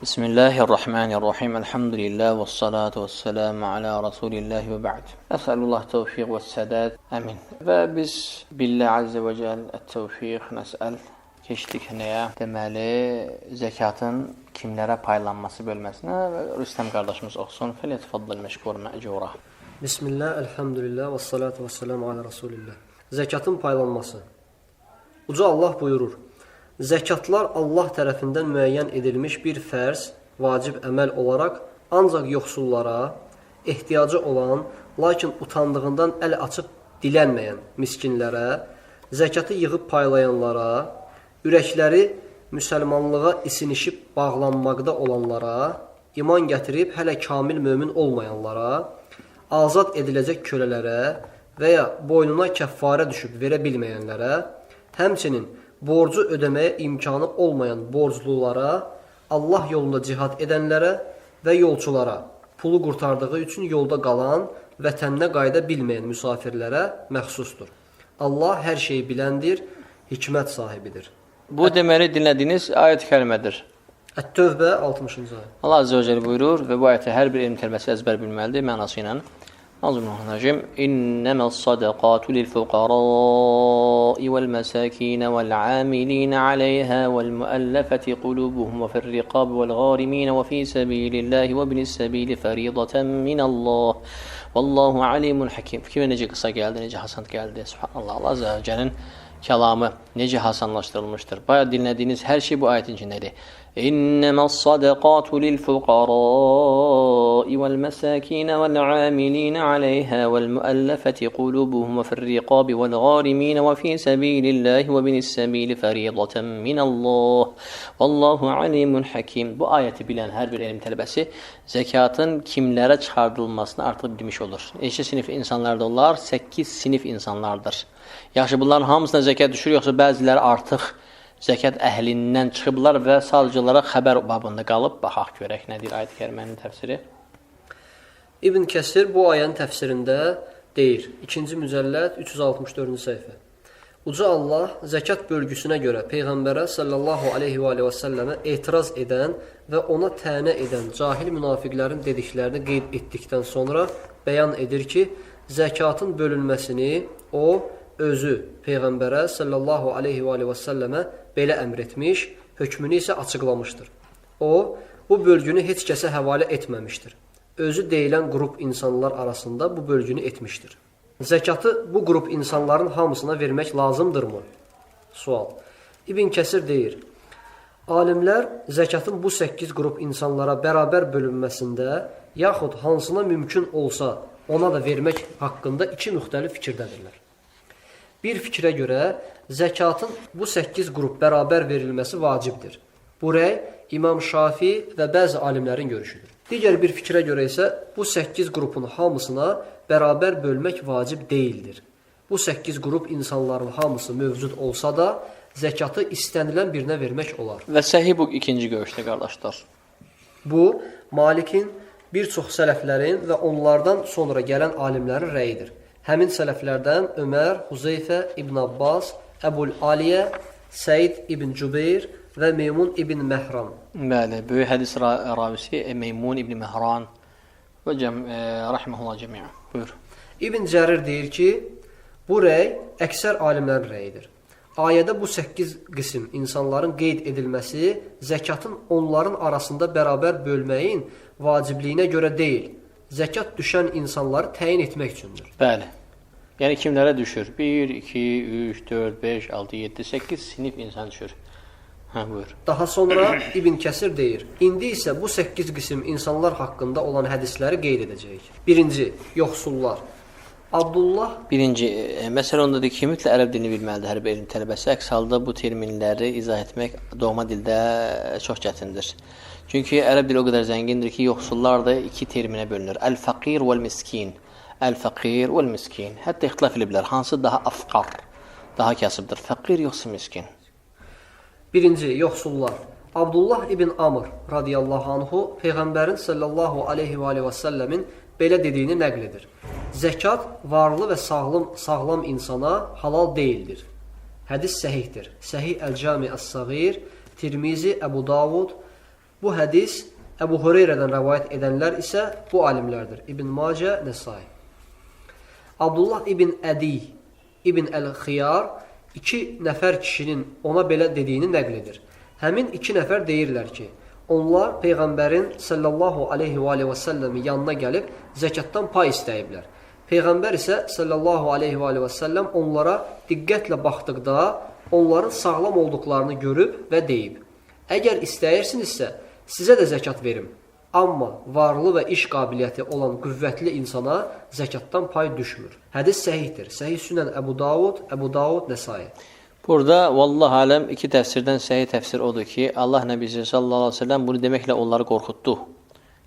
Bismillahirrahmanirrahim. Elhamdülillah ve salatu ve selamu ala Resulillah ve ba'd. Əsəlullah tevfiq və sədəd. Əmin. Və biz billah azze və cəl ət-tevfiq nəsəl. Keçdik nəyə? Deməli, zəkatın kimlərə paylanması bölməsinə və Rüstəm qardaşımız oxusun. Fəliyətfəddəl məşkur məcura. Bismillah, elhamdülillah və salatu və selamu ala Resulillah. Zəkatın paylanması. Uca Allah buyurur: Zəkatlar Allah tərəfindən müəyyən edilmiş bir fərz, vacib əməl olaraq ancaq yoxsullara, ehtiyacı olan, lakin utandığından əl açıb dilənməyən miskinlərə, zəkatı yığıb paylayanlara, ürəkləri müsəlmanlığa isinişib bağlanmaqda olanlara, iman gətirib hələ kamil mömin olmayanlara, azad ediləcək kölələrə və ya boynuna kəffarə düşüb verə bilməyənlərə, həmçinin borcu ödəməyə imkanı olmayan borclulara, Allah yolunda cihad edənlərə və yolçulara, pulu qurtardığı üçün yolda qalan, vətəninə qayıda bilməyən müsafirlərə məxsusdur. Allah hər şeyi biləndir, hikmət sahibidir. Bu deməli dinlədiyiniz ayət kəlmədir. Ət-Tövbə 60-cı ayə. Allah azze və cəl buyurur və bu ayəti hər bir elm tələbəsi əzbər bilməlidir mənası ilə. Azimullah İnnemel sadaqatu lil fuqara'i vel mesakin vel amilin aleyha vel muallafati qulubuhum ve fil riqab vel gharimin ve fi sabilillahi ve ibnis sabili fariidatan min Allah. Vallahu alimun hakim. Fikrimə necə qısa gəldi, necə hasan gəldi. Subhanallah. Allah azze və cəlin kəlamı necə hasanlaşdırılmışdır. Bayağı dinlədiyiniz hər şey bu ayətin içindədir. İnnemas sadaqatu lil fuqara'i vel mesakin vel amilin aleyha vel muallafati qulubuhum ve fil riqab vel gharimin ve fi sabilillahi ve ibnis sabili fariidatan min Allah. Vallahu alimun hakim. Bu ayəti bilən hər bir elm tələbəsi zəkatın kimlərə çıxardılmasını artıq bilmiş olur. Neçə sinif insanlar da onlar? 8 sinif insanlardır. Yaxşı, bunların hamısına zəkat düşür, yoxsa bəziləri artıq zəkat əhlindən çıxıblar və sadəcələrə xəbər babında qalıb? Baxaq görək, nə deyir ayət-i kərimənin təfsiri? İbn Kəsir bu ayənin təfsirində deyir, 2-ci mücəlləd 364-cü səhifə. Uca Allah zəkat bölgüsünə görə Peyğəmbərə sallallahu aleyhi və səlləmə etiraz edən və ona tənə edən cahil münafiqlərin dediklərini qeyd etdikdən sonra bəyan edir ki, zəkatın bölünməsini o, özü Peyğəmbərə sallallahu aleyhi və səlləmə belə əmr etmiş, hökmünü isə açıqlamışdır. O, bu bölgünü heç kəsə həvalə etməmişdir. Özü deyilən qrup insanlar arasında bu bölgünü etmişdir. Zəkatı bu qrup insanların hamısına vermək lazımdırmı? Sual. İbn Kəsir deyir, alimlər zəkatın bu 8 qrup insanlara bərabər bölünməsində, yaxud hansına mümkün olsa ona da vermək haqqında iki müxtəlif fikirdədirlər. Bir fikrə görə zəkatın bu 8 qrup bərabər verilməsi vacibdir. Bu rəy İmam Şafi və bəzi alimlərin görüşüdür. Digər bir fikrə görə isə bu 8 qrupun hamısına bərabər bölmək vacib deyildir. Bu 8 qrup insanların hamısı mövcud olsa da zəkatı istənilən birinə vermək olar. Və səhih bu ikinci görüşdə qardaşlar. Bu Malikin, bir çox sələflərin və onlardan sonra gələn alimlərin rəyidir. Həmin sələflərdən Ömər, Huzeyfə ibn Abbas, Əbul Aliyə, Səid ibn Cübeyr və Meymun ibn Məhran. Bəli, böyük hədis ravisi Meymun ibn Məhran və rəhməhullah cəmiə. Buyur. İbn Cərir deyir ki, bu rəy əksər alimlərin rəyidir. Ayədə bu 8 qism insanların qeyd edilməsi zəkatın onların arasında bərabər bölməyin vacibliyinə görə deyil, zəkat düşən insanları təyin etmək üçündür. Bəli. Yəni kimlərə düşür? 1, 2, 3, 4, 5, 6, 7, 8 sinif insan düşür. Buyur. Daha sonra İbn Kəsir deyir, indi isə bu 8 qism insanlar haqqında olan hədisləri qeyd edəcəyik. Birinci, yoxsullar. Abdullah birinci, məsələ ondadır ki, mütləq ərəb dilini bilməlidir hər bir elm tələbəsi. Əks halda bu terminləri izah etmək doğma dildə çox çətindir. Çünki ərəb dili o qədər zəngindir ki, yoxsullar da iki terminə bölünür. Əl-fəqir vəl-miskin. Əl-fəqir vəl-miskin. Hətta ixtilaf ediblər. Hansı daha afqar, daha kasıbdır? Fəqir yoxsa miskin? Birinci, yoxsullar. Abdullah ibn Amr radiyallahu anhu Peyğəmbərin sallallahu aleyhi və səlləmin belə dediyini nəql edir. Zəkat varlı və sağlam insana halal deyildir. Hədis səhihdir. Səhih Əl-Cami Əs-Səğir, Tirmizi, Əbu Davud, Bu hədis Əbu Hüreyrədən rəvayət edənlər isə bu alimlərdir. İbn Macə, Nəsai. Abdullah ibn Ədi, İbn Əl-Xiyar 2 nəfər kişinin ona belə dediyini nəql edir. Həmin 2 nəfər deyirlər ki, onlar Peyğəmbərin sallallahu aleyhi və səlləmin yanına gəlib zəkatdan pay istəyiblər. Peyğəmbər isə sallallahu aleyhi və səlləm onlara diqqətlə baxdıqda onların sağlam olduqlarını görüb və deyib: Əgər istəyirsinizsə, sizə də zəkat verim. Amma varlı və iş qabiliyyəti olan qüvvətli insana zəkatdan pay düşmür. Hədis səhihdir. Səhih Sünən Əbu Davud, Nəsai. Burada vallah aləm 2 təfsirdən səhih təfsir odur ki, Allah Nəbisi sallallahu aleyhi ve sellem bunu deməklə onları qorxutdu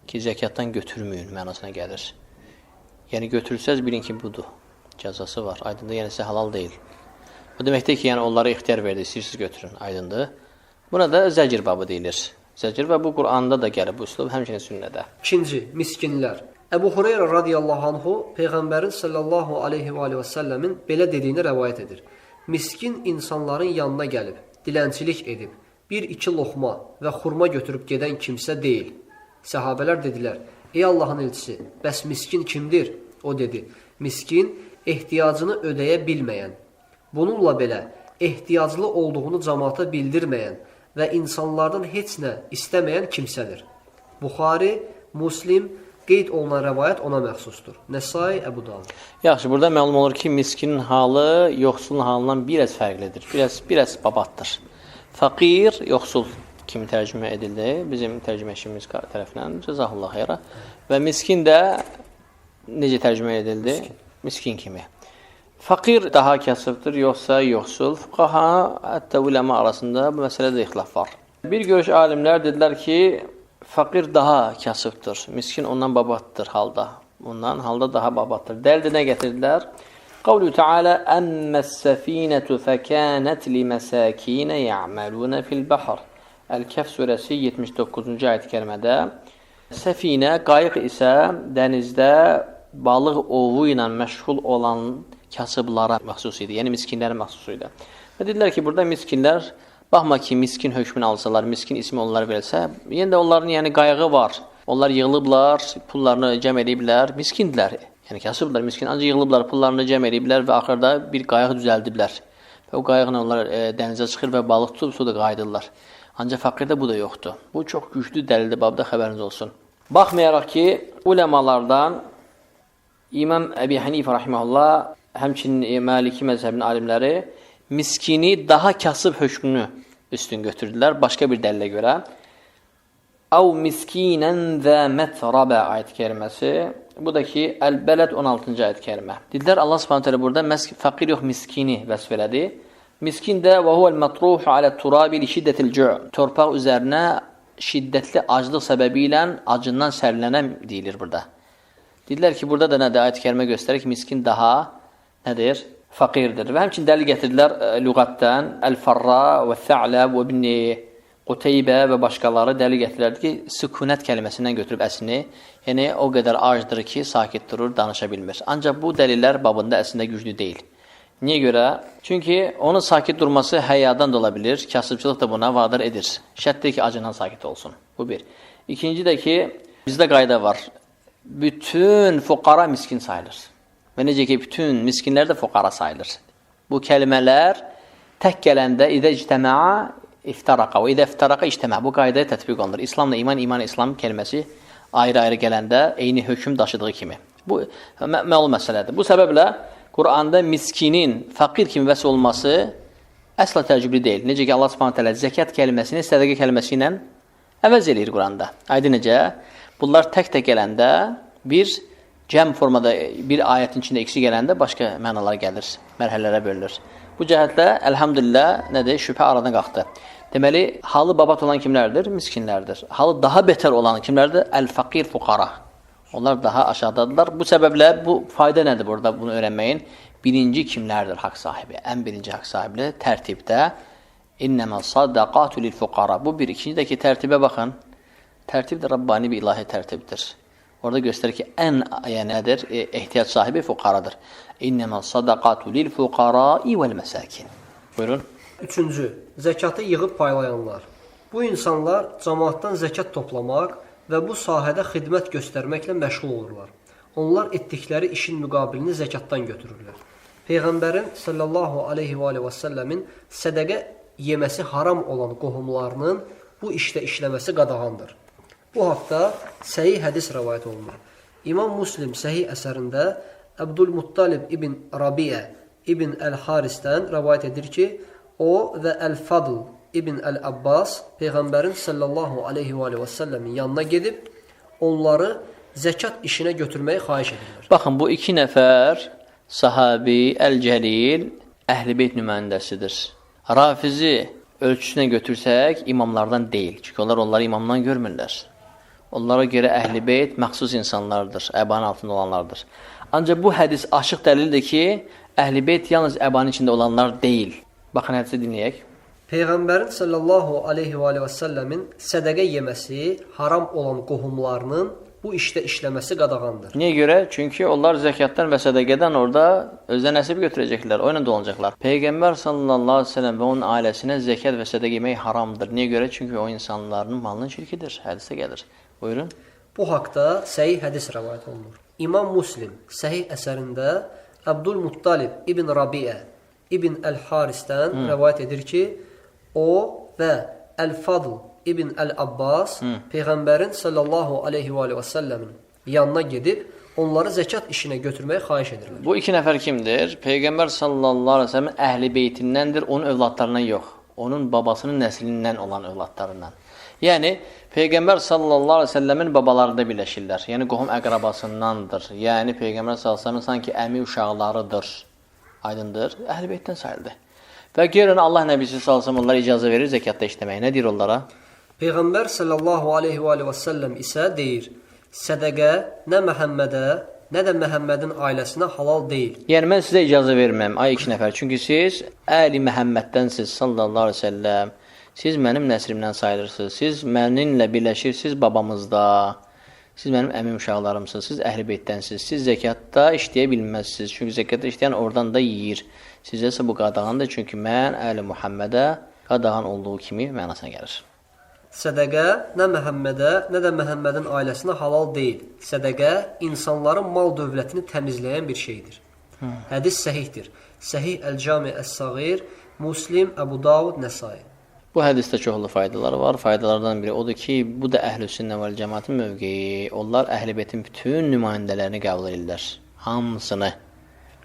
ki, zəkatdan götürməyin mənasına gəlir. Yəni götürsəz bilin ki, budur. Cəzası var. Aydındır, yəni sizə halal deyil. O deməkdir ki, yəni onlara ixtiyar verdi, istəyirsiniz götürün. Aydındır. Buna da zəcir babı deyilir. Zəcir və bu Quranda da gəlib bu üslub, həmçinin sünnədə. 2. Miskinlər. Əbu Hüreyrə radiyallahu anhu Peyğəmbərin sallallahu aleyhi və səlləmin belə dediyini rəvayət edir. Miskin insanların yanına gəlib, dilənçilik edib, 1-2 loxma və xurma götürüb gedən kimsə deyil. Səhabələr dedilər: Ey Allahın elçisi, bəs miskin kimdir? O dedi: Miskin ehtiyacını ödəyə bilməyən, bununla belə ehtiyaclı olduğunu cəmaata bildirməyən və insanlardan heç nə istəməyən kimsədir. Buxari, Muslim qeyd olunan rəvayət ona məxsusdur. Nəsai, Əbu Davud. Yaxşı, burada məlum olur ki, miskinin halı yoxsulun halından biraz fərqlidir. Biraz babatdır. Faqir, yoxsul kimi tərcümə edildi. Bizim tərcüməçimiz tərəfindən. Cəzahullah xeyra. Və miskin də necə tərcümə edildi? Miskin kimi. Faqir daha kasıbdır, yoxsa yoxsul? Fuqaha, hətta uləma arasında bu məsələdə ixtilaf var. Bir görüş alimlər dedilər ki, faqir daha kasıbdır, miskin ondan babatdır halda. Ondan halda daha babatdır. Dəldə nə gətirdilər? Qavlu Teala: "Əmməs-səfinətu fəkânət liməsəkinə ya'maluna fil-bahr." Əl-Kəhf surəsi 79-cu ayət-i kərimədə səfinə, qayıq isə dənizdə balıq ovu ilə məşğul olan kasıblara məxsus idi, yəni miskinlərə məxsus idi. Və dedilər ki, burada miskinlər, baxma ki, miskin hökmünü alsalar, miskin ismi onlara verilsə, yenə də onların yəni qayığı var. Onlar yığılıblar, pullarını cəm ediblər, miskindilər. Yəni kasıblar, miskin, ancaq yığılıblar, pullarını cəm ediblər və axırda bir qayıq düzəldiblər. Və o qayıqla onlar dənizə çıxır və balıq tutub suda qayıdırlar. Ancaq faqirdə bu da yoxdur. Bu çox güclü dəlildir, babda xəbəriniz olsun. Baxmayaraq ki, uləmalardan İmam Əbi Hanifə rahimehullah, həmçinin Maliki məzhəbinin alimləri miskini daha kasıb hökmünü üstün götürdülər başqa bir dəlilə görə. Əv miskinən zə mətrəbə ayət-i kəriməsi. Bu da ki, Əl-Bələd 16-cı ayət-i kərimə. Dedilər, Allah subhanahu teala burada faqir yox, miskini vəsf elədi. Miskin də və huvəl mətruhu alə turabi li şiddətil cü'. Torpaq üzərinə şiddətli aclıq səbəbi ilə acından sərilənə deyilir burada. Dedilər ki, burada da nədir? Ayət-i kərimə göstərir ki, miskin daha nədir? Faqirdir. Və həmçin dəlil gətirdilər lüğətdən Əl-Farra və Tha'ləb və İbn Quteybə və başqaları dəlil gətirirdi ki, sükunət kəliməsindən götürüb əslini, yəni o qədər acdır ki, sakit durur, danışa bilmir. Ancaq bu dəlillər babında əslində güclü deyil. Niyə görə? Çünki onun sakit durması həyadan da ola bilir, kasıbçılıq da buna vadar edir. Şərtdir ki, acından sakit olsun. Bu bir. İkinci də ki, bizdə qayda var. Bütün fuqara miskin sayılır. Və necə ki, bütün miskinlər də fuqara sayılır. Bu kəlmələr tək gələndə idə ictəmə'a iftaraqa və idə iftaraqa ictəmə'a. Bu qaydaya tətbiq olunur. İslamla iman, iman İslam kəlməsi ayrı-ayrı gələndə eyni hökm daşıdığı kimi. Bu məlum məsələdir. Bu səbəblə Quranda miskinin faqir kimi vəsf olması əsla təəccüblü deyil. Necə ki, Allah Subhanahu taala zəkat kəlməsini sədaqə kəlməsi ilə əvəz eləyir Quranda. Aydın necə? Bunlar tək-tək gələndə bir cəm formada bir ayətin içində ikisi gələndə başqa mənalar gəlir, mərhələlərə bölünür. Bu cəhətlə elhamdülillah nədir? Şübhə aradan qalxdı. Deməli, halı babat olan kimlərdir? Miskinlərdir. Halı daha betər olan kimlərdir? Əl-faqir fuqara. Onlar daha aşağıdadırlar. Bu səbəblə bu fayda nədir burada bunu öyrənməyin? Birinci kimlərdir haqq sahibi? Ən birinci haqq sahibi tərtibdə innəmə sadaqatu lil fuqara. Bu bir. İkinci də ki, tərtibə baxın. Tərtib də Rabbani bir ilahi tərtibdir. Orada göstərir ki, ən nədir? Ehtiyac sahibi fuqaradır. İnnəmə sadaqatu lil fuqarai vəl məsəkin. Buyurun. Üçüncü, zəkatı yığıb paylayanlar. Bu insanlar cəmaatdan zəkat toplamaq və bu sahədə xidmət göstərməklə məşğul olurlar. Onlar etdikləri işin müqabilini zəkatdan götürürlər. Peyğəmbərin sallallahu aleyhi və səlləmin sədəqə yeməsi haram olan qohumlarının bu işdə işləməsi qadağandır. Bu haqda səhih hədis rəvayət olunur. İmam Muslim səhih əsərində Əbdülmuttalib ibn Rabiə ibn Əl-Harisdən rəvayət edir ki, o və Əl-Fadl İbn Əl-Abbas Peyğəmbərin sallallahu aleyhi və səlləmin yanına gedib onları zəkat işinə götürməyi xahiş edirlər. Baxın, bu iki nəfər sahabi, Əl-Cəlil, Əhl-i-Beyt nümayəndəsidir. Rafizi ölçüsünə götürsək imamlardan deyil. Çünki onları imamdan görmürlər. Onlara görə Əhl-i-Beyt məxsus insanlardır, əbanın altında olanlardır. Ancaq bu hədis açıq dəlildir ki, Əhl-i-Beyt yalnız əbanın içində olanlar deyil. Baxın, hədisi dinləyək. Peyğəmbərin sallallahu aleyhi və səlləmin sədəqə yeməsi haram olan qohumlarının bu işdə işləməsi qadağandır. Niyə görə? Çünki onlar zəkatdan və sədəqədən orada özə nəsib götürəcəklər, o ilə dolanacaqlar. Peyğəmbər sallallahu aleyhi və səlləm və onun ailəsinə zəkat və sədəqə yemək haramdır. Niyə görə? Çünki o insanların malının şirkidir. Hədisdə gəlir. Buyurun. Bu haqda səhih hədis rəvayət olunur. İmam Muslim səhih əsərində Əbdülmuttalib ibn Rabiə ibn Əl-Harisdən rəvayət edir ki, o və Əl-Fadl İbn Əl-Abbas Peyğəmbərin sallallahu aleyhi və səlləmin yanına gedib onları zəkat işinə götürməyi xahiş edirlər. Bu iki nəfər kimdir? Peyğəmbər sallallahu aleyhi və səlləmin əhli beytindəndir, onun övladlarından yox. Onun babasının nəslindən olan övladlarından. Yəni, Peyğəmbər sallallahu aleyhi və səlləmin babaları da birləşirlər. Yəni, qohum əqrabasındandır. Yəni, Peyğəmbər sallallahu aleyhi və səlləmin sanki əmi uşaqlarıdır. Aydındır. Əhli beytdən sayıldı. Və görün Allah Nəbisi sallallahu onlara icazə verir zəkatda işləməyə. Nə deyir onlara? Peyğəmbər sallallahu aleyhi və səlləm isə deyir, sədəqə nə Məhəmmədə, nə də Məhəmmədin ailəsinə halal deyil. Yəni mən sizə icazə verməm, ay iki nəfər. Çünki siz Əli Məhəmməddənsiniz sallallahu aleyhi və səlləm. Siz mənim nəsrimdən sayılırsınız. Siz mənimlə birləşirsiniz babamızda. Siz mənim əmim uşaqlarımsınız. Siz əhl-i beytdənsiniz. Siz zəkatda işləyə bilməzsiniz. Çünki zəkatda işləyən oradan da yeyir. Sizə isə bu qadağandır. Çünki mən Əli Muhammədə qadağan olduğu kimi mənasına gəlir. Sədəqə nə Məhəmmədə, nə də Məhəmmədin ailəsinə halal deyil. Sədəqə insanların mal dövlətini təmizləyən bir şeydir. Hədis səhihdir. Səhih Əl-Cami Əs-Sağir, Muslim, Əbu Davud, Nəsai. Bu hədisdə çoxlu faydaları var. Faydalardan biri odur ki, bu da Əhl-i-Sünnə və Cəmaətin mövqeyi. Onlar Əhl-i Beytin bütün nümayəndələrini qəbul edirlər. Hamısını.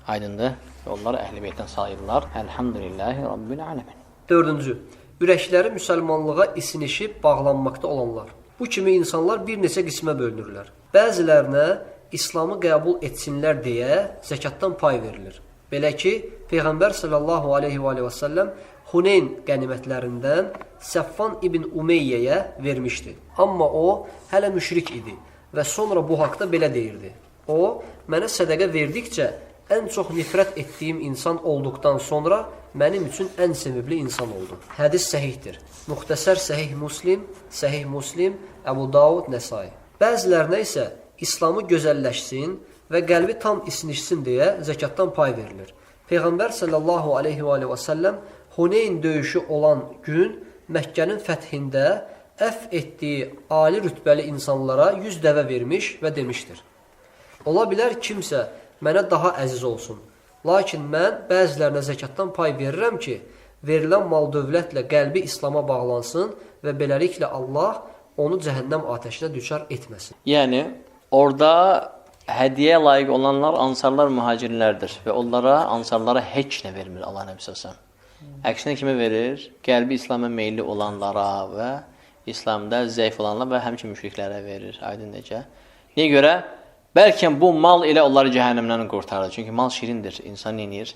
Aydındır. Onlar Əhl-i Beytdən sayırlar. Elhamdülillahi Rabbil alemin. Dördüncü. Ürəkləri müsəlmanlığa isinişib bağlanmaqda olanlar. Bu kimi insanlar bir neçə qismə bölünürlər. Bəzilərinə İslamı qəbul etsinlər deyə zəkatdan pay verilir. Belə ki, Peyğəmbər sallallahu aleyhi və səlləm Huneyn qənimətlərindən Səffan ibn Umeyyəyə vermişdi. Amma o hələ müşrik idi və sonra bu haqda belə deyirdi. O, mənə sədəqə verdikcə ən çox nifrət etdiyim insan olduqdan sonra mənim üçün ən sevimli insan oldu. Hədis səhihdir. Muxtəsər Səhih Muslim, Əbu Davud, Nəsai. Bəzilərinə isə İslamı gözəlləşsin və qəlbi tam isinişsin deyə zəkatdan pay verilir. Peyğəmbər sallallahu aleyhi və səlləm Huneyn döyüşü olan gün Məkkənin fəthində əfv etdiyi ali rütbəli insanlara 100 dəvə vermiş və demişdir. Ola bilər kimsə mənə daha əziz olsun. Lakin mən bəzilərinə zəkatdan pay verirəm ki, verilən mal dövlətlə qəlbi İslama bağlansın və beləliklə Allah onu cəhənnəm atəşinə düçar etməsin. Yəni, orada hədiyə layiq olanlar ansarlar, mühacirlərdir və onlara, ansarlara heç nə vermir Allah Nəbi səsən. Əksinə kimi verir? Qəlbi İslama meyilli olanlara və İslamda zəif olanlara və həmçin müşriklərə verir. Aydın necə? Niyə görə? Bəlkə bu mal ilə onları cəhənnəmdən qurtarır. Çünki mal şirindir. İnsan neyir?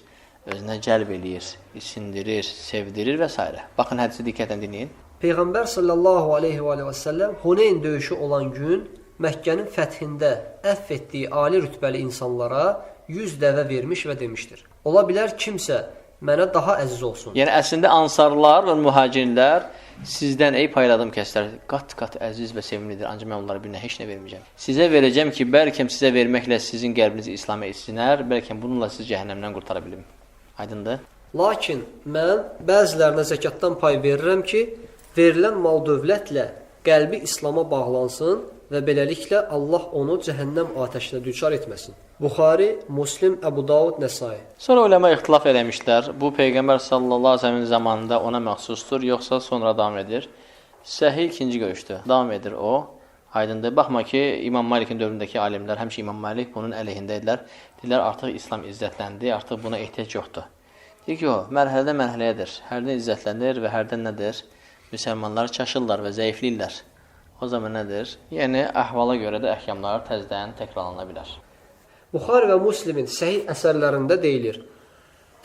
Özünə cəlb eləyir, isindirir, sevdirir və s. Baxın, hədisi diqqətlə dinləyin. Peyğəmbər sallallahu aleyhi və səlləm Huneyn döyüşü olan gün Məkkənin fəthində əfv etdiyi ali rütbəli insanlara 100 dəvə vermiş və demişdir. Ola bilər kimsə mənə daha əziz olsun. Yəni, əslində ansarlar və mühacirlər sizdən ey payladım kəslər, qat-qat əziz və sevimlidir. Ancaq mən onlara birinə heç nə verməyəcəm. Sizə verəcəm ki, bəlkə sizə verməklə sizin qəlbinizi İslama etsinər, bəlkə bununla sizi cəhənnəmdən qurtara bilim. Aydındır? Lakin mən bəzilərinə zəkatdan pay verirəm ki, verilən mal dövlətlə qəlbi İslama bağlansın və beləliklə Allah onu cəhənnəm atəşinə düçar etməsin. Buxari, Muslim, Əbu Davud, Nəsai. Sonra uləma ixtilaf eləmişlər. Bu Peyğəmbər sallallahu əleyhi və səlləm zamanında ona məxsusdur, yoxsa sonra davam edir? Səhih ikinci görüşdür. Davam edir o. Aydındır. Baxma ki, İmam Malik'in dövründəki alimlər, həmişə İmam Malik bunun əleyhindədirlər. Deyirlər, artıq İslam izzətləndi, artıq buna ehtiyac yoxdur. Deyir ki, o, mərhələdən-mərhələyədir. Hərdən izzətlənir və hərdən nədir? Müsəlmanlar çaşırlar və zəifləyirlər. O zaman nədir? Yəni, əhvala görə də əhkamlar təzdən təkrarlana bilər. Buxari və Muslimin səhih əsərlərində deyilir.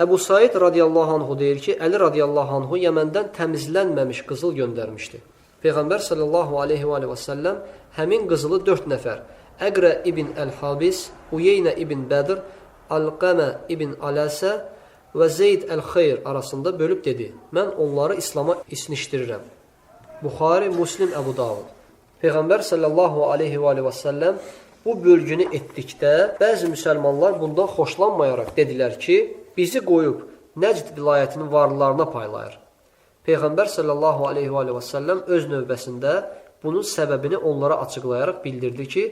Əbu Said radiyallahu anhu deyir ki, Əli radiyallahu anhu Yəməndən təmizlənməmiş qızıl göndərmişdi. Peyğəmbər sallallahu aleyhi və səlləm həmin qızılı 4 nəfər, Əqrə ibn Əl-Habis, Uyeynə ibn Bədr, Alqəmə ibn Aləsə və Zeyd Əl-Xeyr arasında bölüb dedi, mən onları İslama isnişdirirəm. Buxari, Muslim, Əbu Davud. Peyğəmbər sallallahu aleyhi və səlləm bu bölgünü etdikdə bəzi müsəlmanlar bundan xoşlanmayaraq dedilər ki, bizi qoyub Nəcd vilayətinin varlılarına paylayır. Peyğəmbər sallallahu aleyhi və səlləm öz növbəsində bunun səbəbini onlara açıqlayaraq bildirdi ki,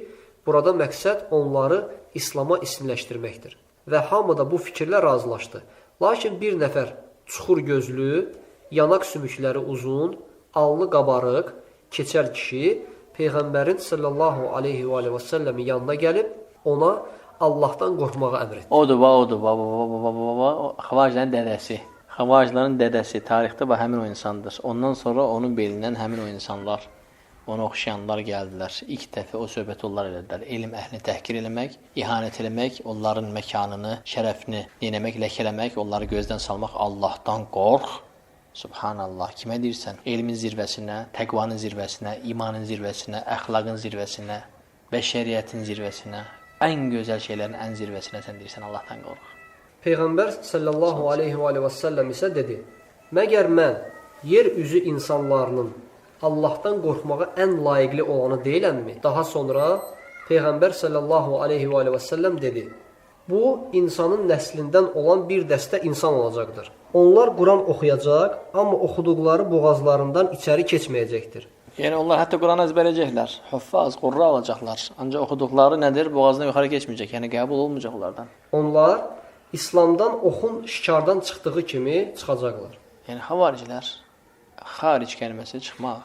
burada məqsəd onları İslama ismləşdirməkdir. Və hamı da bu fikirlə razılaşdı. Lakin bir nəfər çuxur gözlü, yanaq sümükləri uzun, alnı qabarıq, keçəl kişi Peyğəmbərin sallallahu aleyhi və səlləmin yanına gəlib ona Allahdan qorxmağa əmr etdi. Odur, Xavariclərin dədəsi. Xavariclərin dədəsi tarixdə həmin o insandır. Ondan sonra onun belindən həmin o insanlar, ona oxşayanlar gəldilər. İlk dəfə o söhbəti onlar elədilər. Elm əhlini təhqir eləmək, ihanət eləmək, onların məkanını, şərəfini yenəmək, ləkələmək, onları gözdən salmaq. Allahdan qorx. Subhanallah. Kimə deyirsən? Elmin zirvəsinə, təqvanın zirvəsinə, imanın zirvəsinə, əxlaqın zirvəsinə, bəşəriyyətin zirvəsinə, ən gözəl şeylərin ən zirvəsinə sən deyirsən Allahdan qorx. Peyğəmbər sallallahu aleyhi və səlləm isə dedi, məgər mən yer üzü insanlarının Allahdan qorxmağa ən layiqli olanı deyiləmmi? Daha sonra Peyğəmbər sallallahu aleyhi və səlləm dedi, bu insanın nəslindən olan bir dəstə insan olacaqdır. Onlar Quran oxuyacaq, amma oxuduqları boğazlarından içəri keçməyəcəkdir. Yəni onlar hətta Quranı əzbərləyəcəklər, hüffaz, qurra alacaqlar. Ancaq oxuduqları nədir? Boğazdan yuxarı keçməyəcək, yəni qəbul olmayacaq onlardan. Onlar İslamdan oxun şikardan çıxdığı kimi çıxacaqlar. Yəni xavariclər, xaric kəlməsi çıxmaq,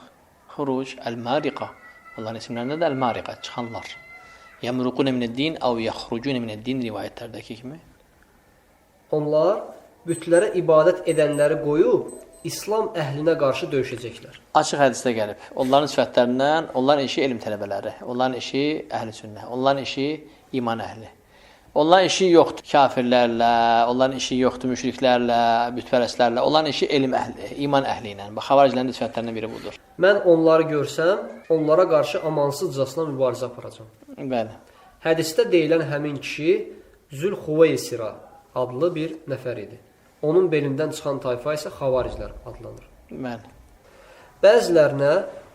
xuruc, əl-mariqa. Onların isimlərində də əl-mariqa, çıxanlar. Yəmruqun minəd-din əv yəxrucun minəd-din rivayətlərdəki kimi. Onlar bütlərə ibadət edənləri qoyub İslam əhlinə qarşı döyüşəcəklər. Açıq hədisdə gəlib. Onların sifətlərindən, onların işi elm tələbələri, onların işi əhl-i sünnə, onların işi iman əhli. Onların işi yoxdur kafirlərlə, onların işi yoxdur müşriklərlə, bütpərəstlərlə, onların işi elm əhli, iman əhli ilə. Bax, xavariclərin sifətlərindən biri budur. Mən onları görsəm, onlara qarşı amansızcasına mübarizə aparacağam. Bəli. Hədisdə deyilən həmin kişi Zülxuveysira adlı bir nəfər idi. Onun belindən çıxan tayfa isə xavariclər adlanır. Bəli. Bəzilərinə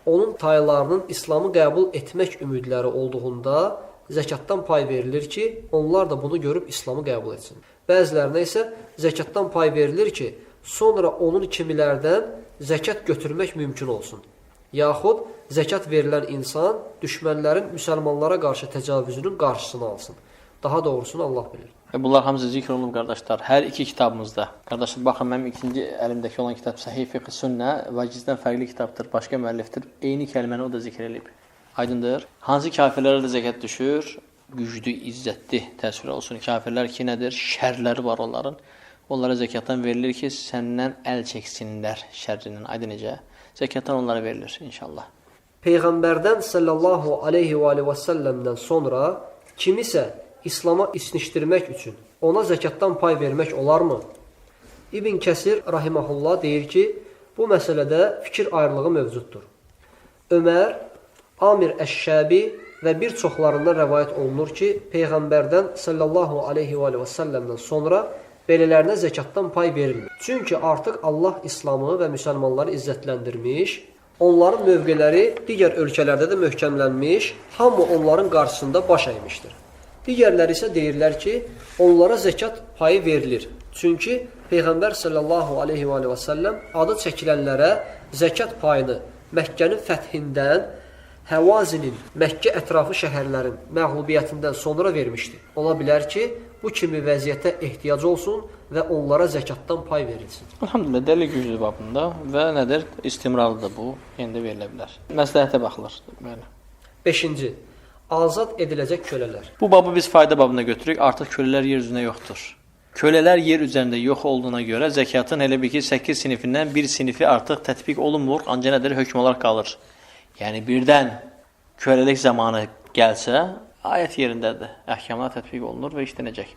onun taylarının İslamı qəbul etmək ümidləri olduğunda zəkatdan pay verilir ki, onlar da bunu görüb İslamı qəbul etsin. Bəzilərinə isə zəkatdan pay verilir ki, sonra onun kimilərdən zəkat götürmək mümkün olsun. Yaxud zəkat verilən insan düşmənlərin müsəlmanlara qarşı təcavüzünün qarşısını alsın. Daha doğrusunu Allah bilir. Bunlar hamısı zikr olunub, qardaşlar. Hər iki kitabımızda. Qardaşlar, baxın, mənim ikinci əlimdəki olan kitab Səhih Fiqh Sünnə vəcizdən fərqli kitabdır, başqa müəllifdir. Eyni kəlməni o da zikr edib. Aydındır. Hansı kafirlərə də zəkat düşür? Güclü, izzətli təsvir olsun. Kafirlər ki, nədir? Şərləri var onların. Onlara zəkatdan verilir ki, səndən əl çəksinlər şərrindən. Aydın necə? Zəkatdan onlara verilir inşallah. Peyğəmbərdən sallallahu aleyhi və səlləmdən sonra kimisə İslama isnişdirmək üçün ona zəkatdan pay vermək olarmı? İbn Kəsir rahiməhullah deyir ki, bu məsələdə fikir ayrılığı mövcuddur. Ömər, Amir Əş-Şəbi və bir çoxlarından rəvayət olunur ki, Peyğəmbərdən sallallahu aleyhi və səlləmdən sonra belələrinə zəkatdan pay verilmir. Çünki artıq Allah İslamı və müsəlmanları izzətləndirmiş, onların mövqeləri digər ölkələrdə də möhkəmlənmiş, hamı onların qarşısında baş əymişdir. Digərləri isə deyirlər ki, onlara zəkat payı verilir. Çünki Peyğəmbər sallallahu aleyhi və səlləm adı çəkilənlərə zəkat payını Məkkənin fəthindən Həvazinin, Məkkə ətrafı şəhərlərin məğlubiyyətindən sonra vermişdi. Ola bilər ki, bu kimi vəziyyətə ehtiyac olsun və onlara zəkatdan pay verilsin. Elhamdülillah, dəlil güclü babında və nədir? İstimrarlıdır bu, yenə də verilə bilər. Məsləhətə baxılır. Bəli. 5-ci. Azad ediləcək kölələr. Bu babı biz fayda babına götürürük. Artıq kölələr yer üzündə yoxdur. Kölələr yer üzərində yox olduğuna görə zəkatın elə bir ki 8 sinifindən bir sinifi artıq tətbiq olunmur, ancaq nədir? Hökm olaraq qalır. Yəni birdən köləlik zamanı gəlsə, ayət yerindədir. Əhkamlar tətbiq olunur və işlənəcək.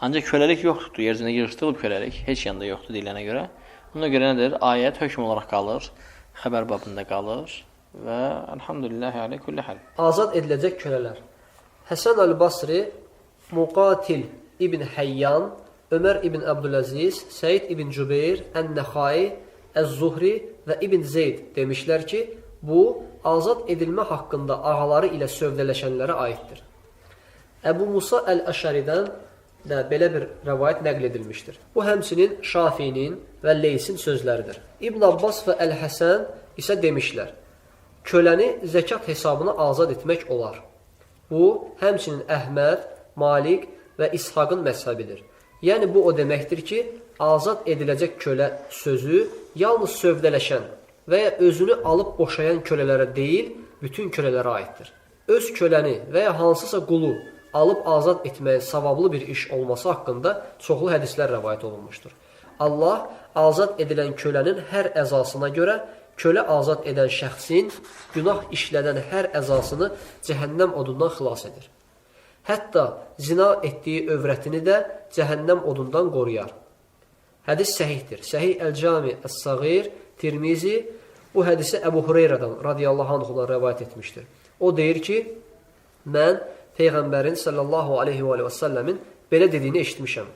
Ancaq köləlik yoxdur. Yer üzərində yığışdırılıb köləlik. Heç yanda yoxdur deyilənə görə. Buna görə nədir? Ayət hökm olaraq qalır. Xəbər babında qalır. Və elhamdülillahi alə kulli hal. Azad ediləcək kölələr. Həsən Əl-Basri, Muqatil İbn Həyyan, Ömər İbn Abdüləziz, Səid İbn Cübeyr, Ən-Nəxai, Əz-Zuhri və İbn Zeyd demişlər ki, bu, azad edilmə haqqında ağaları ilə sövdələşənlərə aiddir. Əbu Musa Əl-Əşəridən də belə bir rəvayət nəql edilmişdir. Bu, həmçinin Şafinin və Leysin sözləridir. İbn Abbas və Əl-Həsən isə demişlər, köləni zəkat hesabına azad etmək olar. Bu, həmçinin Əhməd, Malik və İshaqın məzhəbidir. Yəni, bu o deməkdir ki, azad ediləcək kölə sözü yalnız sövdələşən və ya özünü alıb boşayan kölələrə deyil, bütün kölələrə aiddir. Öz köləni və ya hansısa qulu alıb azad etməyin savablı bir iş olması haqqında çoxlu hədislər rəvayət olunmuşdur. Allah azad edilən kölənin hər əzasına görə kölə azad edən şəxsin günah işlədən hər əzasını cəhənnəm odundan xilas edir. Hətta zina etdiyi övrətini də cəhənnəm odundan qoruyar. Hədis səhihdir. Səhih Əl-Cami Əs-Səğir, Tirmizi bu hədisi Əbu Hüreyrədən radiyallahu anhudan rəvayət etmişdir. O deyir ki, mən Peyğəmbərin sallallahu aleyhi və səlləmin belə dediyini eşitmişəm.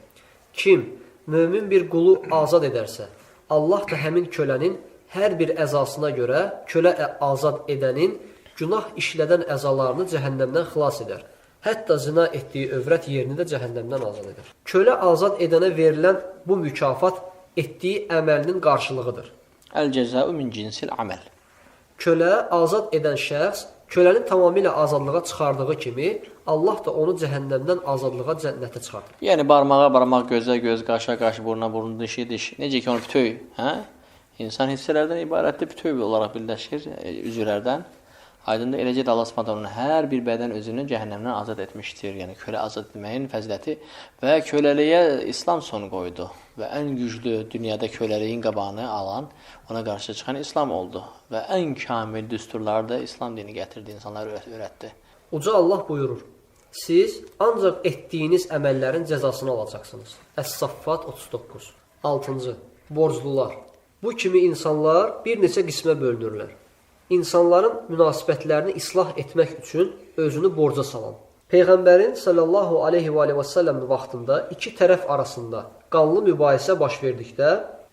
Kim mömin bir qulu azad edərsə, Allah da həmin kölənin hər bir əzasına görə kölə azad edənin günah işlədən əzalarını cəhənnəmdən xilas edər. Hətta zina etdiyi övrət yerini də cəhənnəmdən azad edər. Kölə azad edənə verilən bu mükafat etdiyi əməlinin qarşılığıdır. Əl-cəzəu min cinsil əməl. Kölə azad edən şəxs kölənin tamamilə azadlığa çıxardığı kimi Allah da onu cəhənnəmdən azadlığa cənnətə çıxardır. Yəni barmağa barmaq, gözə göz, qaşa qaş, buruna burun, dişi diş. Necə ki onu bütöv, hə? İnsan hissələrdən ibarətdir, bütöv olaraq birləşir üzvlərdən. Aydındır, eləcə də Allah Subhanahu hər bir bədən özünü cəhənnəmdən azad etmişdir. Yəni kölə azad etməyin fəziləti və köləliyə İslam son qoydu və ən güclü dünyada köləliyin qabağını alan, ona qarşı çıxan İslam oldu və ən kamil düsturları da İslam dini gətirdi, insanlara öyrətdi. Uca Allah buyurur: siz ancaq etdiyiniz əməllərin cəzasını alacaqsınız. Əs-Saffat 39. 6-cı. Borclular. Bu kimi insanlar bir neçə qismə bölünürlər. İnsanların münasibətlərini islah etmək üçün özünü borca salan. Peyğəmbərin sallallahu aleyhi və səlləmin vaxtında iki tərəf arasında qanlı mübahisə baş verdikdə,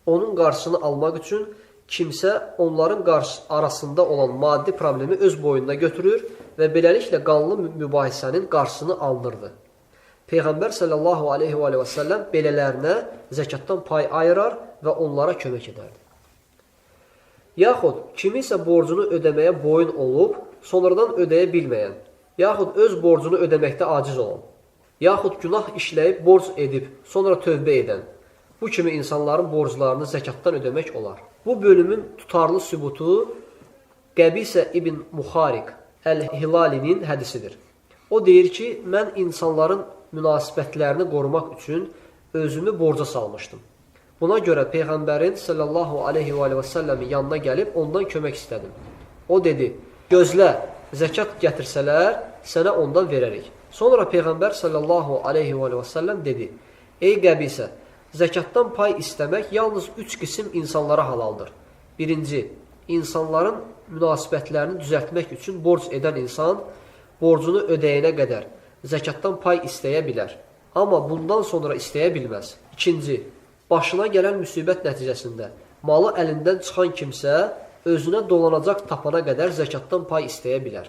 onun qarşısını almaq üçün kimsə onların arasında olan maddi problemi öz boyunda götürür və beləliklə qanlı mübahisənin qarşısını alınırdı. Peyğəmbər sallallahu aleyhi və səlləm belələrinə zəkatdan pay ayırar və onlara kömək edərdi. Yaxud kimisə borcunu ödəməyə boyun olub, sonradan ödəyə bilməyən, yaxud öz borcunu ödəməkdə aciz olan, yaxud günah işləyib borc edib, sonra tövbə edən, bu kimi insanların borclarını zəkatdan ödəmək olar. Bu bölümün tutarlı sübutu Qəbisə İbn Muxariq Əl-Hilalinin hədisidir. O deyir ki, mən insanların münasibətlərini qorumaq üçün özümü borca salmışdım. Buna görə Peyğəmbərin sallallahu aleyhi və səlləmin yanına gəlib ondan kömək istədim. O dedi, gözlə, zəkat gətirsələr, sənə ondan verərik. Sonra Peyğəmbər sallallahu aleyhi və səlləm dedi, ey Qəbisə, zəkatdan pay istəmək yalnız 3 qisim insanlara halaldır. Birinci, insanların münasibətlərini düzəltmək üçün borc edən insan, borcunu ödəyənə qədər zəkatdan pay istəyə bilər. Amma bundan sonra istəyə bilməz. İkinci, başına gələn müsibət nəticəsində malı əlindən çıxan kimsə özünə dolanacaq tapana qədər zəkatdan pay istəyə bilər.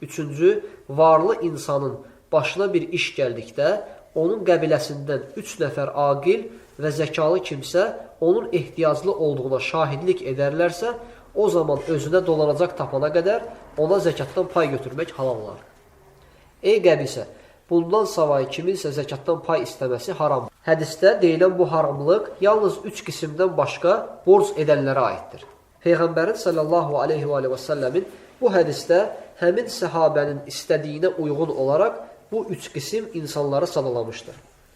Üçüncü, varlı insanın başına bir iş gəldikdə onun qəbiləsindən 3 nəfər aqil və zəkalı kimsə onun ehtiyaclı olduğuna şahidlik edərlərsə, o zaman özünə dolanacaq tapana qədər ona zəkatdan pay götürmək halal olar. Ey qəbisə, bundan savayı kiminsə zəkatdan pay istəməsi haramdır. Hədisdə deyilən bu haramlıq yalnız 3 qismdən başqa borc edənlərə aiddir. Peyğəmbərin sallallahu aleyhi və səlləmin bu hədisdə həmin səhabənin istədiyinə uyğun olaraq bu 3 qism insanları sadalamışdır.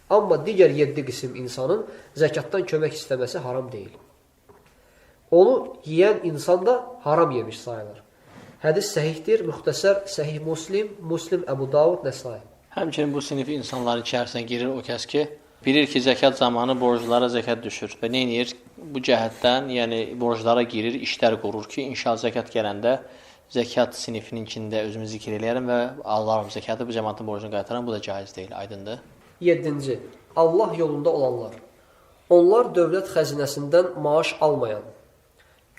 Amma digər 7 qism insanın zəkatdan kömək istəməsi haram deyil. Onu yiyən insan da haram yemiş sayılır. Hədis səhihdir, müxtəsər Səhih Muslim, Muslim Əbu Davud, Nəsai. Həmçinin bu sinifi insanların içərisinə girir o kəs ki, bilir ki, zəkat zamanı borclara zəkat düşür və nə edir? Bu cəhətdən, yəni borclara girir, işlər qurur ki, inşallah zəkat gələndə zəkat sinifinin içində özümü zikr eləyərəm və alaram zəkatı, bu cəmaatın borcunu qaytaram, bu da caiz deyil, aydındır. 7-ci, Allah yolunda olanlar. Onlar dövlət xəzinəsindən maaş almayan,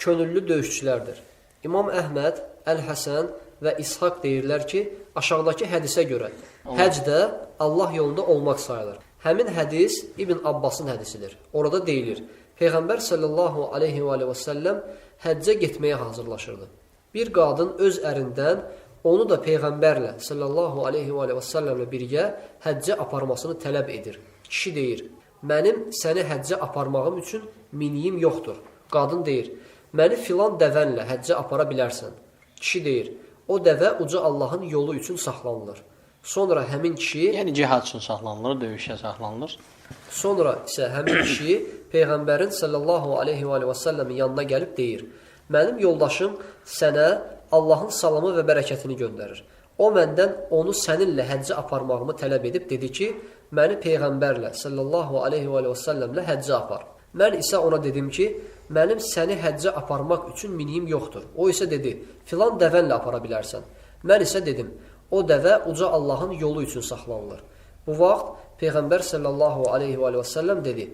könüllü döyüşçülərdir. İmam Əhməd, Əl-Həsən və İshaq deyirlər ki, aşağıdakı hədisə görə həcc də Allah yolunda olmaq sayılır. Həmin hədis İbn Abbasın hədisidir. Orada deyilir, Peyğəmbər sallallahu aleyhi və səlləm həccə getməyə hazırlaşırdı. Bir qadın öz ərindən onu da Peyğəmbərlə sallallahu aleyhi və səlləmlə birgə həccə aparmasını tələb edir. Kişi deyir, mənim səni həccə aparmağım üçün miniyim yoxdur. Qadın deyir, məni filan dəvənlə həccə apara bilərsən. Kişi deyir, o dəvə uca Allahın yolu üçün saxlanılır. Sonra həmin kişi... Yəni cihad üçün saxlanılır, döyüşə saxlanılır. Sonra isə həmin kişi Peyğəmbərin sallallahu aleyhi və səlləmin yanına gəlib deyir, mənim yoldaşım sənə Allahın salamı və bərəkətini göndərir. O məndən onu səninlə həccə aparmağımı tələb edib dedi ki, məni Peyğəmbərlə sallallahu aleyhi və səlləmlə həccə apar. Mən isə ona dedim ki, mənim səni həccə aparmaq üçün miniyim yoxdur. O isə dedi, filan dəvənlə apara bilərsən. Mən isə dedim, o dəvə uca Allahın yolu üçün saxlanılır. Bu vaxt Peyğəmbər sallallahu aleyhi və səlləm dedi,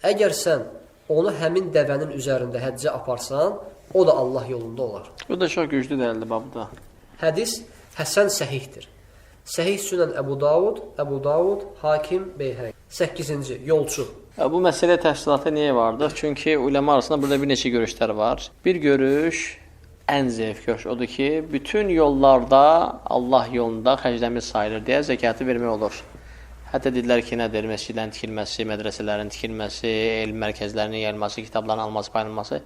əgər sən onu həmin dəvənin üzərində həccə aparsan, o da Allah yolunda olar. Bu da çox güclü dəlildir babda. Hədis Həsən səhihdir. Səhih Sünən Əbu Davud, Hakim, Beyhəq. 8-ci, yolçu. Bu məsələ təfsilatı niyə vardıq? Çünki uləma arasında burada bir neçə görüşlər var. Bir görüş, ən zəif görüş odur ki, bütün yollarda Allah yolunda xərcləmək sayılır deyə zəkatı vermək olur. Hətta dedilər ki, nədir? Məscidlərin tikilməsi, mədrəsələrin tikilməsi, elm mərkəzlərinin yayılması, kitabların alınması, paylanması.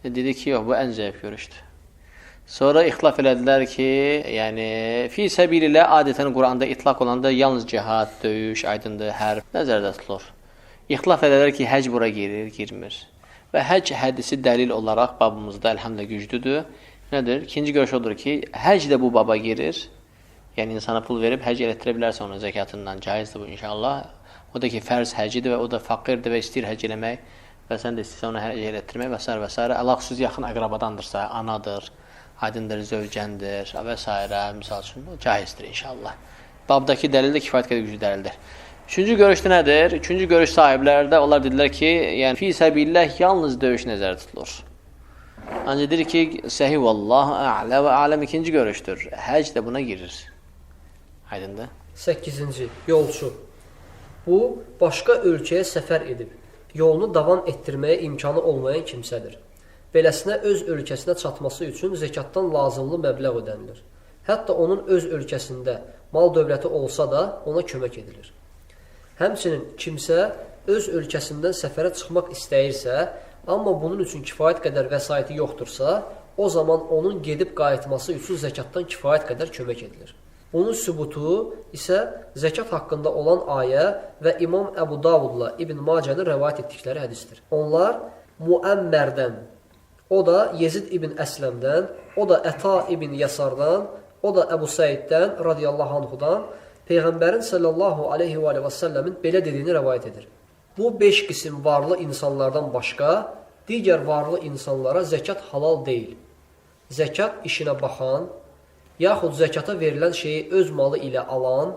Dedi ki, yox, bu ən zəif görüşdür. Sonra ixtilaf elədilər ki, yəni fi səbililə adətən Quranda itlaq olanda yalnız cihad, döyüş, aydındır, hərb nəzərdə tutulur. İxtilaf edilər ki, həc bura girir, girmir. Və həc hədisi dəlil olaraq babımızda əlhamdülillah güclüdür. Nədir? İkinci görüş odur ki, həc də bu baba girir. Yəni insana pul verib həc elətdirə bilərsə onun zəkatından, caizdir bu inşallah. O da ki, fərz həcidir və o da faqirdir və istəyir həc eləmək və sən də istəyirsən ona həc elətdirmək və s. və s. Əlaqsız yaxın əqrabadandırsa, anadır, aydındır, zövcəndir və s. Misal üçün, o caizdir inşallah. Babdakı dəlil də kifayət qədər güclü dəlildir. Üçüncü görüşdə nədir? Üçüncü görüş sahiblərdə onlar dedilər ki, yəni fi səbillah yalnız döyüş nəzərdə tutulur. Ancaq deyir ki, səhih vallahu a'lə və aləm ikinci görüşdür. Həc də buna girir. Aydındır? 8-ci, yolçu. Bu, başqa ölkəyə səfər edib, yolunu davam etdirməyə imkanı olmayan kimsədir. Beləsinə öz ölkəsinə çatması üçün zəkatdan lazımlı məbləğ ödənilir. Hətta onun öz ölkəsində mal dövləti olsa da ona kömək edilir. Həmçinin kimsə öz ölkəsindən səfərə çıxmaq istəyirsə, amma bunun üçün kifayət qədər vəsaiti yoxdursa, o zaman onun gedib qayıtması üçün zəkatdan kifayət qədər kömək edilir. Bunun sübutu isə zəkat haqqında olan ayə və İmam Əbu Davudla İbn Macənin rəvayət etdikləri hədisdir. Onlar Muəmmərdən, o da Yezid ibn Əsləmdən, o da Əta ibn Yasardan, o da Əbu Səiddən radiyallahu anhudan Peyğəmbərin sallallahu aleyhi və səlləmin belə dediyini rəvayət edir. Bu 5 qism varlı insanlardan başqa, digər varlı insanlara zəkat halal deyil. Zəkat işinə baxan, yaxud zəkata verilən şeyi öz malı ilə alan,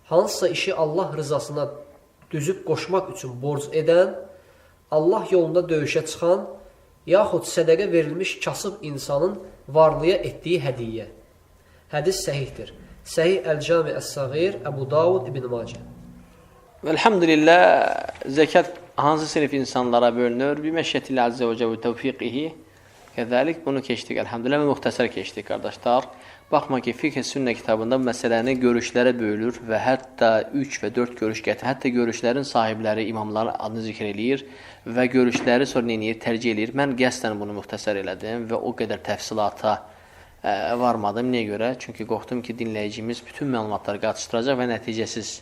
hansısa işi Allah rızasına düzüb qoşmaq üçün borc edən, Allah yolunda döyüşə çıxan, yaxud sədəqə verilmiş kasıb insanın varlıya etdiyi hədiyyə. Hədis səhihdir. Səhih Əl-Cami Əs-Səğir, Əbu Davud İbn Macə. Elhamdülillah, zəkat hansı sinif insanlara bölünür? Bir məşətilə əzzə və cəvə təvfiqihi. Kəzəlik bunu keçdik, elhamdülillah, və müxtəsər keçdik, qardaşlar. Baxma ki, Fiqh Sünnə kitabında bu məsələni görüşlərə bölür və hətta 3 və 4 görüş gətirir. Hətta görüşlərin sahibləri, imamların adını zikr eləyir və görüşləri sonra neyir, tərcih eləyir. Mən qəsdən bunu müxtəsər elədim və o qədər təfsilata varmadım. Niyə görə? Çünki qorxdum ki, dinləyicimiz bütün məlumatları qatışdıracaq və nəticəsiz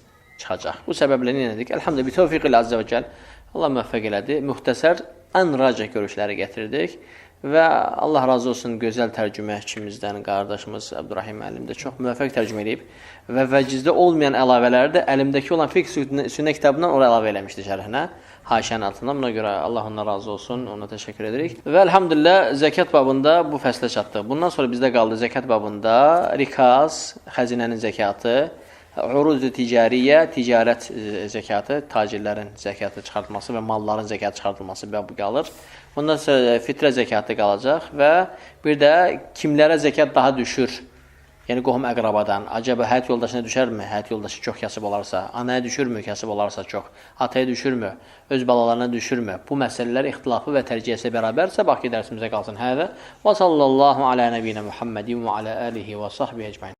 çıxacaq. Bu səbəblə nə edik? Elhamdülillah, bi tövfiq ilə Azza və Cəl Allah müvəffəq elədi. Müxtəsər, ən racih görüşləri gətirdik. Və Allah razı olsun gözəl tərcüməkçimizdən qardaşımız Əbdurrahim müəllim də çox müvəffəq tərcümə edib və vəcizdə olmayan əlavələri də əlimdəki olan Fiqh Sünnə kitabından ora əlavə eləmişdi şərhinə, haşənin altından. Buna görə Allah ondan razı olsun, ona təşəkkür edirik. Və elhamdülillah zəkat babında bu fəslə çatdıq. Bundan sonra bizdə qaldı zəkat babında rikaz, xəzinənin zəkatı, uruz-u ticariyə, ticarət zəkatı, tacirlərin zəkatı çıxartılması və malların zəkatı çıxartılması bu qalır. Bundan sonra fitrə zəkatı qalacaq və bir də kimlərə zəkat daha düşür? Yəni qohum əqrabadan. Acaba həyat yoldaşına düşərmi? Həyat yoldaşı çox kasıb olarsa, anaya düşürmü? Kasıb olarsa çox. Ataya düşürmü? Öz balalarına düşürmü? Bu məsələlər ixtilafı və tərcihəsi bərabərsə, bax ki, dərsimizə qalsın. Hədə və sallallahu alə nəbiyinə Muhammedin və alə alihi və sahbihi ecmaîn.